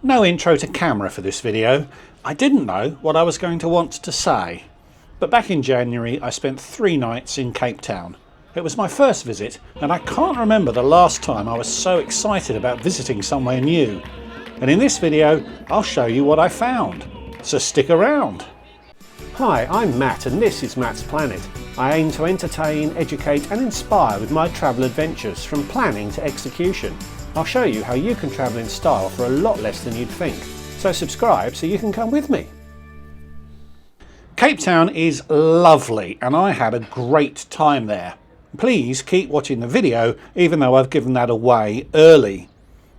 No intro to camera for this video. I didn't know what I was going to want to say. But back in January I spent 3 nights in Cape Town. It was my first visit and I can't remember the last time I was so excited about visiting somewhere new. And in this video I'll show you what I found. So stick around. Hi, I'm Matt and this is Matt's Planet. I aim to entertain, educate and inspire with my travel adventures from planning to execution. I'll show you how you can travel in style for a lot less than you'd think. So subscribe so you can come with me. Cape Town is lovely and I had a great time there. Please keep watching the video even though I've given that away early.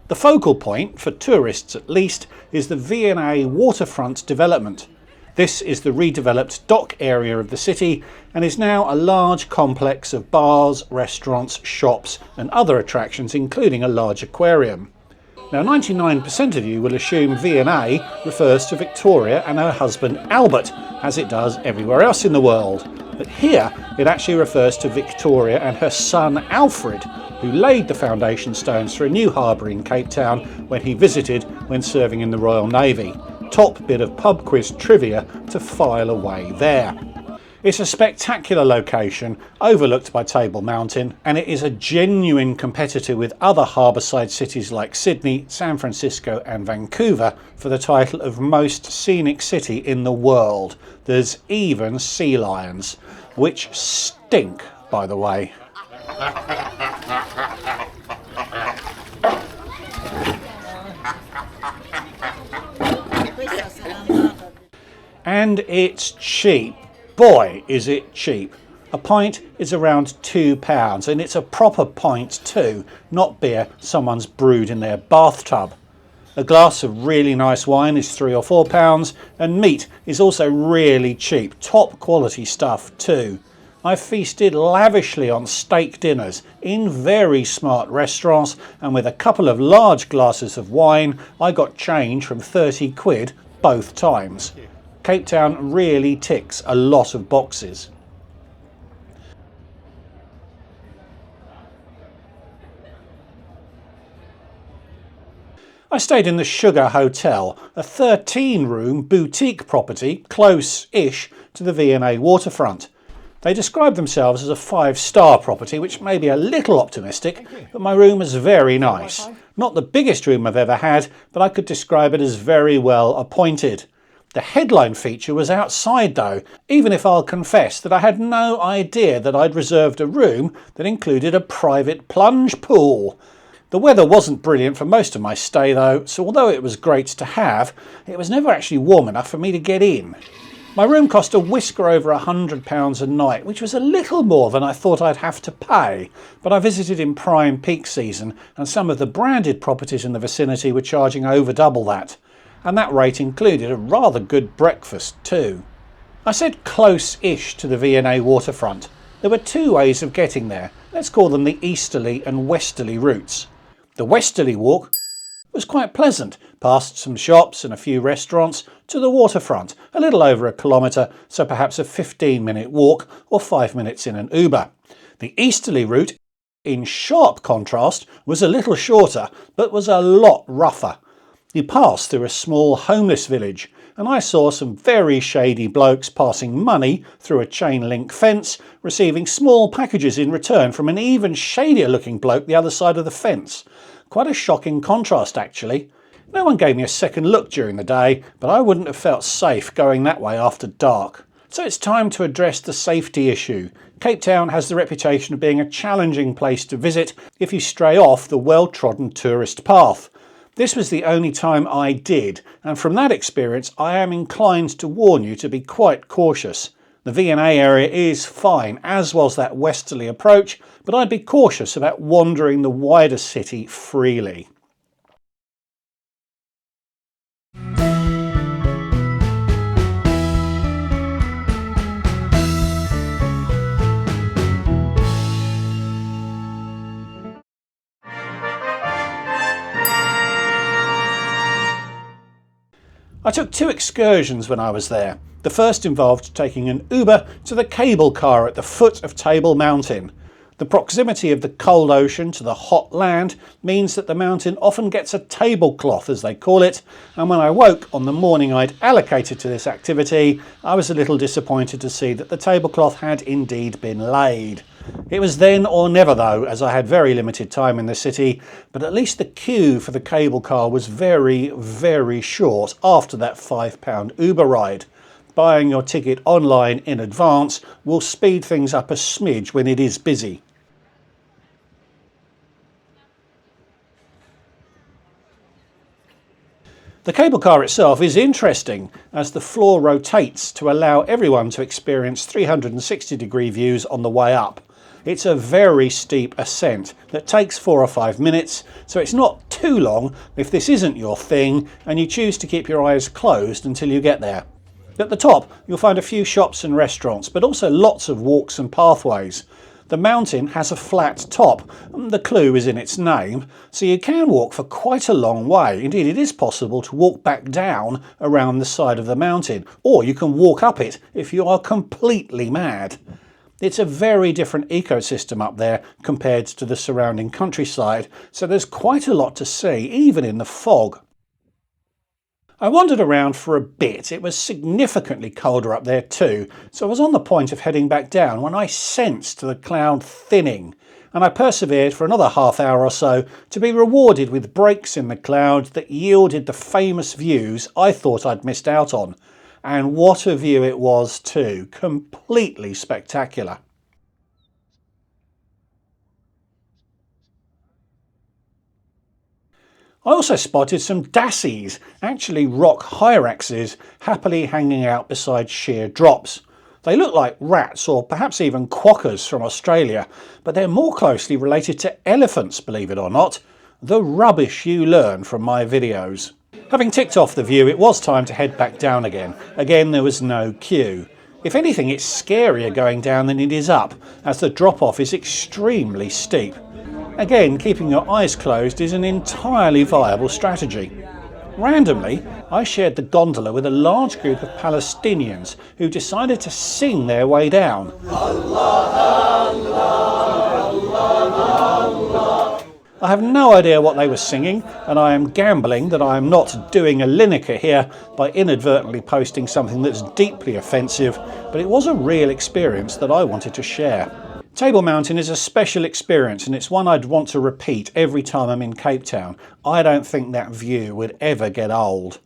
The focal point, for tourists at least, is the V&A waterfront development. This is the redeveloped dock area of the city and is now a large complex of bars, restaurants, shops and other attractions, including a large aquarium. Now 99% of you will assume V&A refers to Victoria and her husband Albert, as it does everywhere else in the world. But here it actually refers to Victoria and her son Alfred, who laid the foundation stones for a new harbour in Cape Town when he visited when serving in the Royal Navy. Top bit of pub quiz trivia to file away there. It's a spectacular location overlooked by Table Mountain and it is a genuine competitor with other harbourside cities like Sydney, San Francisco and Vancouver for the title of most scenic city in the world. There's even sea lions, which stink, by the way. And it's cheap. Boy, is it cheap. A pint is around £2 and it's a proper pint too, not beer someone's brewed in their bathtub. A glass of really nice wine is £3 or £4 and meat is also really cheap, top quality stuff too. I feasted lavishly on steak dinners in very smart restaurants and with a couple of large glasses of wine I got change from 30 quid both times. Cape Town really ticks a lot of boxes. I stayed in the Sugar Hotel, a 13-room boutique property close-ish to the V&A waterfront. They describe themselves as a 5-star property, which may be a little optimistic, but my room was very nice. Not the biggest room I've ever had, but I could describe it as very well appointed. The headline feature was outside though, even if I'll confess that I had no idea that I'd reserved a room that included a private plunge pool. The weather wasn't brilliant for most of my stay though, so although it was great to have, it was never actually warm enough for me to get in. My room cost a whisker over £100 a night, which was a little more than I thought I'd have to pay, but I visited in prime peak season and some of the branded properties in the vicinity were charging over double that. And that rate included a rather good breakfast too. I said close-ish to the V&A waterfront. There were 2 ways of getting there. Let's call them the easterly and westerly routes. The westerly walk was quite pleasant, past some shops and a few restaurants to the waterfront, a little over 1 kilometre, so perhaps a 15-minute walk or 5 minutes in an Uber. The easterly route, in sharp contrast, was a little shorter, but was a lot rougher. You passed through a small homeless village and I saw some very shady blokes passing money through a chain link fence, receiving small packages in return from an even shadier looking bloke the other side of the fence. Quite a shocking contrast actually. No one gave me a second look during the day, but I wouldn't have felt safe going that way after dark. So it's time to address the safety issue. Cape Town has the reputation of being a challenging place to visit if you stray off the well-trodden tourist path. This was the only time I did, and from that experience I am inclined to warn you to be quite cautious. The V&A area is fine, as was that westerly approach, but I'd be cautious about wandering the wider city freely. I took 2 excursions when I was there. The first involved taking an Uber to the cable car at the foot of Table Mountain. The proximity of the cold ocean to the hot land means that the mountain often gets a tablecloth, as they call it, and when I woke on the morning I'd allocated to this activity, I was a little disappointed to see that the tablecloth had indeed been laid. It was then or never though, as I had very limited time in the city, but at least the queue for the cable car was very, very short after that £5 Uber ride. Buying your ticket online in advance will speed things up a smidge when it is busy. The cable car itself is interesting as the floor rotates to allow everyone to experience 360-degree views on the way up. It's a very steep ascent that takes 4 or 5 minutes, so it's not too long if this isn't your thing and you choose to keep your eyes closed until you get there. At the top you'll find a few shops and restaurants, but also lots of walks and pathways. The mountain has a flat top, the clue is in its name, so you can walk for quite a long way. Indeed, it is possible to walk back down around the side of the mountain, or you can walk up it if you are completely mad. It's a very different ecosystem up there compared to the surrounding countryside, so there's quite a lot to see, even in the fog. I wandered around for a bit. It was significantly colder up there too, so I was on the point of heading back down when I sensed the cloud thinning, and I persevered for another half hour or so to be rewarded with breaks in the clouds that yielded the famous views I thought I'd missed out on. And what a view it was too, completely spectacular. I also spotted some dassies, actually rock hyraxes, happily hanging out beside sheer drops. They look like rats or perhaps even quokkas from Australia, but they're more closely related to elephants, believe it or not. The rubbish you learn from my videos. Having ticked off the view, it was time to head back down again. Again, there was no queue. If anything, it's scarier going down than it is up, as the drop-off is extremely steep. Again, keeping your eyes closed is an entirely viable strategy. Randomly, I shared the gondola with a large group of Palestinians who decided to sing their way down. Allah, Allah, Allah, Allah. I have no idea what they were singing, and I am gambling that I am not doing a Lineker here by inadvertently posting something that's deeply offensive, but it was a real experience that I wanted to share. Table Mountain is a special experience, and it's one I'd want to repeat every time I'm in Cape Town. I don't think that view would ever get old.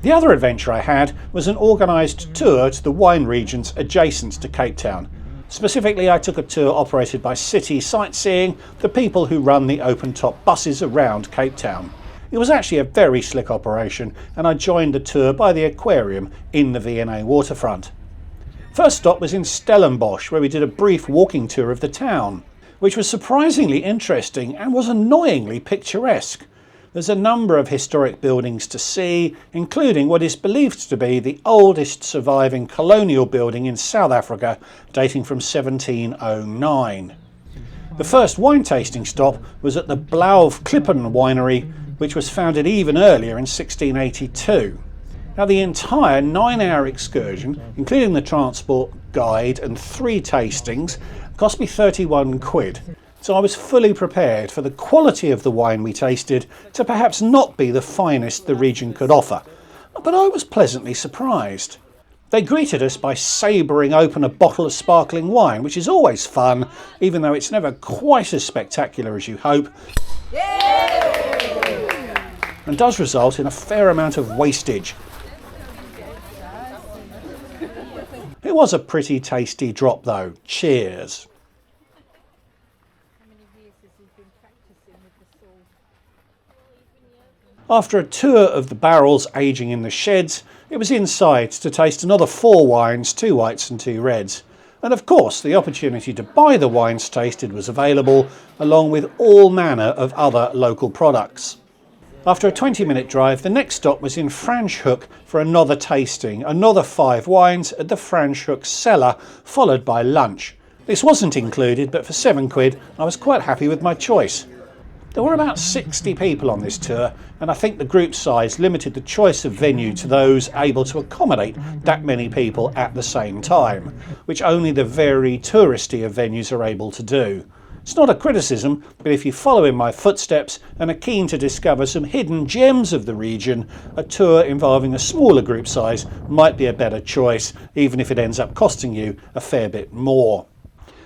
The other adventure I had was an organised tour to the wine regions adjacent to Cape Town. Specifically, I took a tour operated by City Sightseeing, the people who run the open-top buses around Cape Town. It was actually a very slick operation, and I joined the tour by the aquarium in the V&A waterfront. First stop was in Stellenbosch, where we did a brief walking tour of the town, which was surprisingly interesting and was annoyingly picturesque. There's a number of historic buildings to see, including what is believed to be the oldest surviving colonial building in South Africa, dating from 1709. The first wine tasting stop was at the Blauwklippen winery, which was founded even earlier in 1682. Now, the entire 9-hour excursion, including the transport, guide and 3 tastings, cost me 31 quid. So I was fully prepared for the quality of the wine we tasted to perhaps not be the finest the region could offer. But I was pleasantly surprised. They greeted us by sabering open a bottle of sparkling wine, which is always fun, even though it's never quite as spectacular as you hope. And does result in a fair amount of wastage. It was a pretty tasty drop though. Cheers. After a tour of the barrels aging in the sheds, it was inside to taste another 4 wines, 2 whites and 2 reds. And of course, the opportunity to buy the wines tasted was available, along with all manner of other local products. After a 20-minute drive, the next stop was in Franschhoek for another tasting, another 5 wines at the Franschhoek cellar, followed by lunch. This wasn't included, but for 7 quid, I was quite happy with my choice. There were about 60 people on this tour, and I think the group size limited the choice of venue to those able to accommodate that many people at the same time, which only the very touristy of venues are able to do. It's not a criticism, but if you follow in my footsteps and are keen to discover some hidden gems of the region, a tour involving a smaller group size might be a better choice, even if it ends up costing you a fair bit more.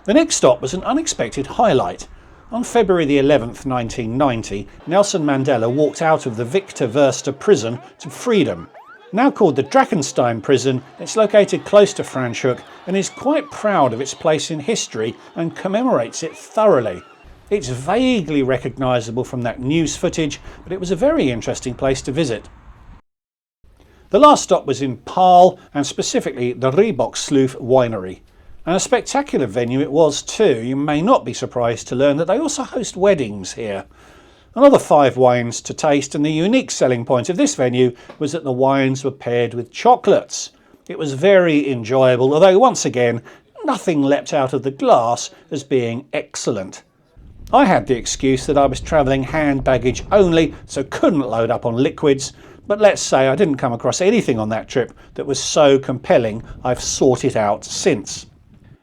The next stop was an unexpected highlight. On February the 11th, 1990, Nelson Mandela walked out of the Victor Verster prison to freedom. Now called the Drakenstein prison, it's located close to Franschhoek and is quite proud of its place in history and commemorates it thoroughly. It's vaguely recognisable from that news footage, but it was a very interesting place to visit. The last stop was in Paarl, and specifically the Reebokskloof winery. And a spectacular venue it was too. You may not be surprised to learn that they also host weddings here. Another 5 wines to taste, and the unique selling point of this venue was that the wines were paired with chocolates. It was very enjoyable, although once again nothing leapt out of the glass as being excellent. I had the excuse that I was travelling hand baggage only, so couldn't load up on liquids, but let's say I didn't come across anything on that trip that was so compelling I've sought it out since.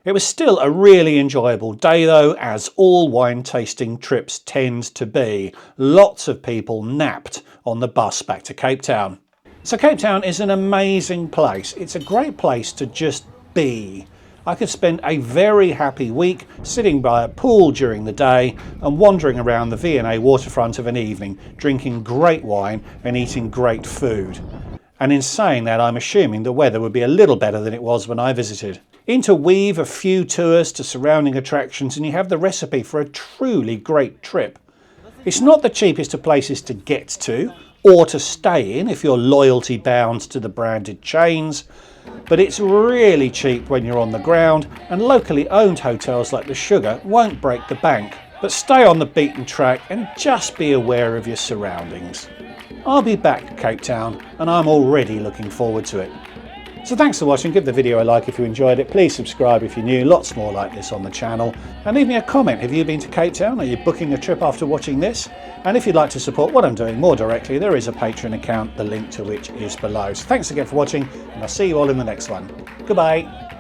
It was still a really enjoyable day though, as all wine tasting trips tend to be. Lots of people napped on the bus back to Cape Town. So Cape Town is an amazing place. It's a great place to just be. I could spend a very happy week sitting by a pool during the day and wandering around the V&A waterfront of an evening, drinking great wine and eating great food. And in saying that, I'm assuming the weather would be a little better than it was when I visited. Interweave a few tours to surrounding attractions and you have the recipe for a truly great trip. It's not the cheapest of places to get to or to stay in if you're loyalty bound to the branded chains, but it's really cheap when you're on the ground, and locally owned hotels like the Sugar won't break the bank. But stay on the beaten track and just be aware of your surroundings. I'll be back to Cape Town and I'm already looking forward to it. So thanks for watching. Give the video a like if you enjoyed it. Please subscribe if you're new. Lots more like this on the channel. And leave me a comment. Have you been to Cape Town? Are you booking a trip after watching this? And if you'd like to support what I'm doing more directly, there is a Patreon account, the link to which is below. So thanks again for watching, and I'll see you all in the next one. Goodbye.